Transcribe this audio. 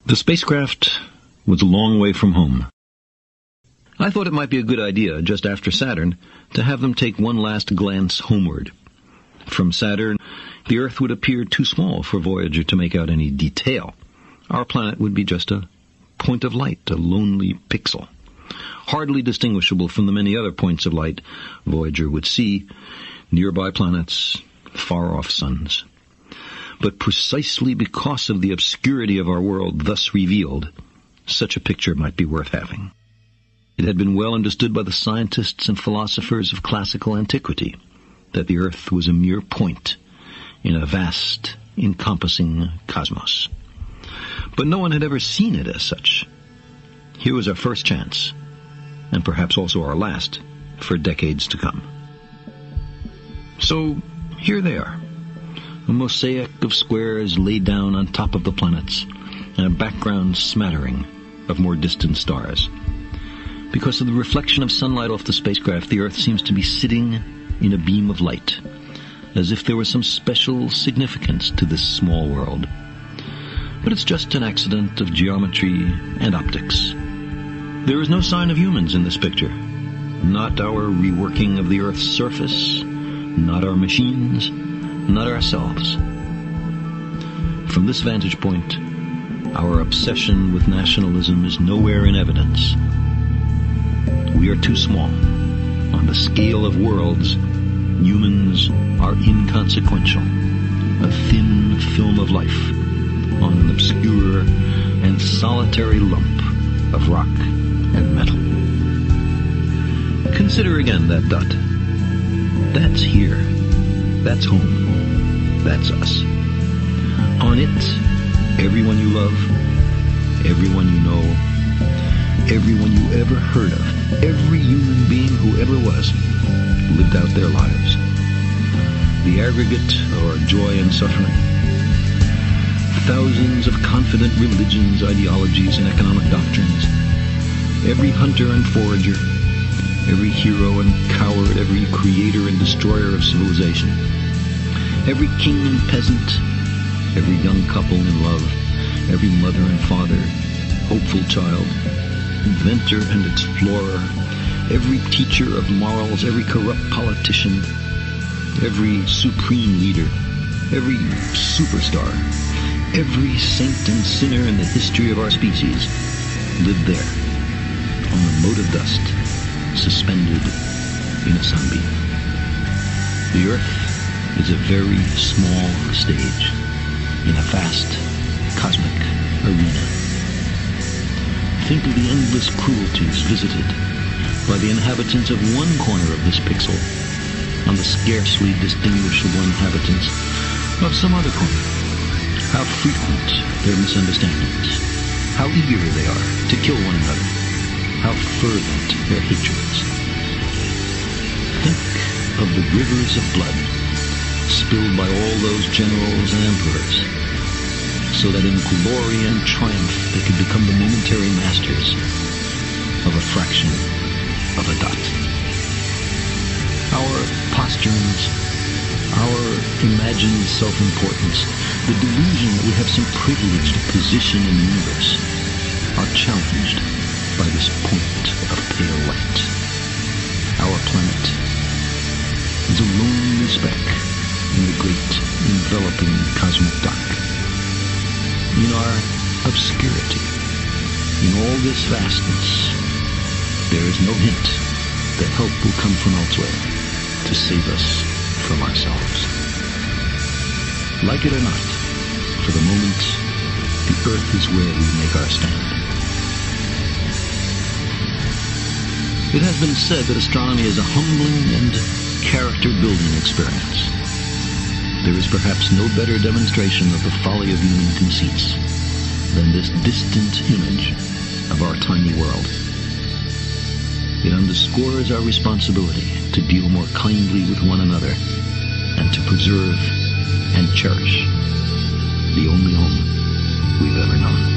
The spacecraft was a long way from home. I thought it might be a good idea, just after Saturn, to have them take one last glance homeward. From Saturn, the Earth would appear too small for Voyager to make out any detail. Our planet would be just a point of light, a lonely pixel, hardly distinguishable from the many other points of light Voyager would see, nearby planets, far-off suns. But precisely because of the obscurity of our world thus revealed, such a picture might be worth having. It had been well understood by the scientists and philosophers of classical antiquity that the Earth was a mere point in a vast, encompassing cosmos. But no one had ever seen it as such. Here was our first chance, and perhaps also our last, for decades to come. So, here they are. A mosaic of squares laid down on top of the planets, and a background smattering of more distant stars. Because of the reflection of sunlight off the spacecraft, the Earth seems to be sitting in a beam of light, as if there was some special significance to this small world. But it's just an accident of geometry and optics. There is no sign of humans in this picture. Not our reworking of the Earth's surface, not our machines, not ourselves. From this vantage point, our obsession with nationalism is nowhere in evidence. We are too small. On the scale of worlds, humans are inconsequential. A thin film of life on an obscure and solitary lump of rock and metal. Consider again that dot. That's here. That's home. That's us. On it, everyone you love, everyone you know, everyone you ever heard of, every human being who ever was, lived out their lives. The aggregate of our joy and suffering. Thousands of confident religions, ideologies, and economic doctrines. Every hunter and forager, every hero and coward, every creator and destroyer of civilization. Every king and peasant, every young couple in love, every mother and father, hopeful child, inventor and explorer, every teacher of morals, every corrupt politician, every supreme leader, every superstar, every saint and sinner in the history of our species lived there, on a mote of dust, suspended in a sunbeam. The Earth is a very small stage in a vast cosmic arena. Think of the endless cruelties visited by the inhabitants of one corner of this pixel on the scarcely distinguishable inhabitants of some other corner. How frequent their misunderstandings, how eager they are to kill one another, how fervent their hatreds. Think of the rivers of blood spilled by all those generals and emperors, so that in glory and triumph they could become the momentary masters of a fraction of a dot. Our posturings, our imagined self-importance, the delusion that we have some privileged position in the universe, are challenged by this point of pale light. Our planet is a lonely speck in the great enveloping cosmic dark. In our obscurity, in all this vastness, there is no hint that help will come from elsewhere to save us from ourselves. Like it or not, for the moment, the Earth is where we make our stand. It has been said that astronomy is a humbling and character-building experience. There is perhaps no better demonstration of the folly of human conceits than this distant image of our tiny world. It underscores our responsibility to deal more kindly with one another and to preserve and cherish the only home we've ever known.